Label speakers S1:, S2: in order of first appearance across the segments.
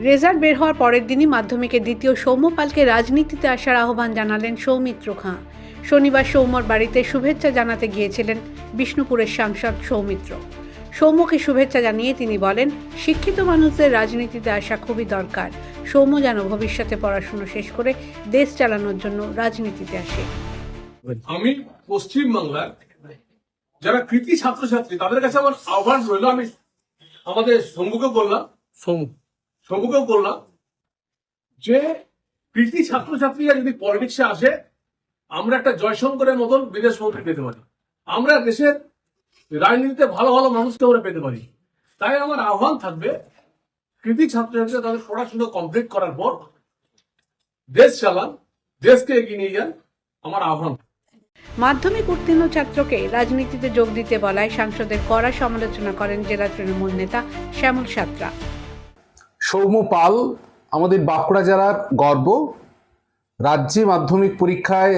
S1: Result বের হওয়ার পরের দিনই মাধ্যমিকের দ্বিতীয় সৌম্য পালকে রাজনীতিতে আসার আহ্বান জানালেন সৌমিত্র খাঁ। শনিবার সৌম্যর বাড়িতে শুভেচ্ছা জানাতে গিয়েছিলেন বিষ্ণুপুরের সাংসদ সৌমিত্র। সৌম্যকে শুভেচ্ছা জানিয়ে তিনি বলেন, শিক্ষিত মানুষদের রাজনীতিতে আসা খুবই দরকার। সৌম্য যেন ভবিষ্যতে পড়াশুনো শেষ করে দেশ চালানোর জন্য রাজনীতিতে আসে।
S2: আমি পশ্চিমবাংলার যারা কৃতি ছাত্রছাত্রী তাদের কাছে আমার আহ্বান রইল, আমি আমাদের শম্ভুকেও বললাম যে কৃতি ছাত্রছাত্রীরা যদি পলিটিক্সে আসে আমরা একটা জয়শঙ্করের মতন বিদেশ মন্ত্রী পেতে পারি, আমরা দেশের রাজনীতিতে ভালো ভালো মানুষকে আমরা পেতে পারি। তাই আমার আহ্বান থাকবে, কৃতি ছাত্রছাত্রীরা তাদের পড়াশোনা কমপ্লিট করার পর দেশ চালান, দেশকে এগিয়ে নিয়ে যান, আমার আহ্বান।
S1: মাধ্যমিক উত্তীর্ণ ছাত্রকে রাজনীতিতে যোগ দিতে বলায় সাংসদের কড়া সমালোচনা করেন জেলা তৃণমূল নেতা শ্যামল সাঁতরা।
S3: সৌম্য পাল আমাদের বাঁকুড়া জেলার গর্ব। রাজ্যে মাধ্যমিক পরীক্ষায়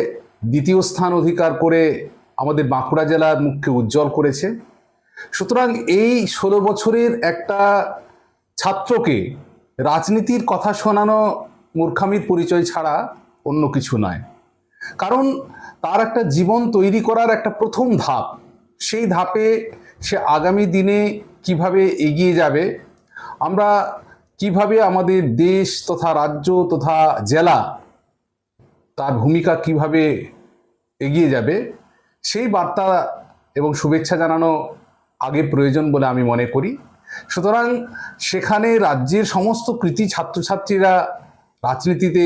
S3: দ্বিতীয় স্থান অধিকার করে আমাদের বাঁকুড়া জেলার মুখকে উজ্জ্বল করেছে। সুতরাং এই 16 বছরের একটা ছাত্রকে রাজনীতির কথা শোনানো মূর্খামির পরিচয় ছাড়া অন্য কিছু নয়। কারণ তার একটা জীবন তৈরি করার একটা প্রথম ধাপ, সেই ধাপে সে আগামী দিনে কিভাবে এগিয়ে যাবে, আমরা কিভাবে আমাদের দেশ তথা রাজ্য তথা জেলা তার ভূমিকা কিভাবে এগিয়ে যাবে, সেই বার্তা এবং শুভেচ্ছা জানানো আগে প্রয়োজন বলে আমি মনে করি। সুতরাং সেখানে রাজ্যের সমস্ত কৃতি ছাত্রছাত্রীরা রাজনীতিতে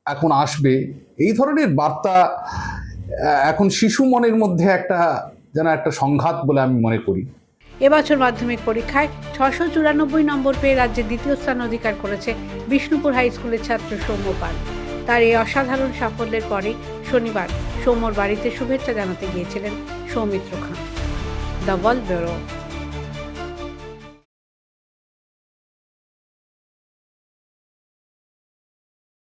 S3: এখন আসবে, এই ধরনের বার্তা এখন শিশু মনের মধ্যে একটা সংঘাত বলে আমি মনে করি।
S1: এবছর মাধ্যমিক পরীক্ষায় 694 নম্বর পেয়ে রাজ্যে দ্বিতীয় স্থান অধিকার করেছে বিষ্ণুপুর হাই স্কুলের ছাত্র সৌম্য পাল। তার এই অসাধারণ সাফল্যের পরে শনিবার সৌম্যর বাড়িতে শুভেচ্ছা জানাতে গিয়েছিলেন Soumitra Khan. The world bureau.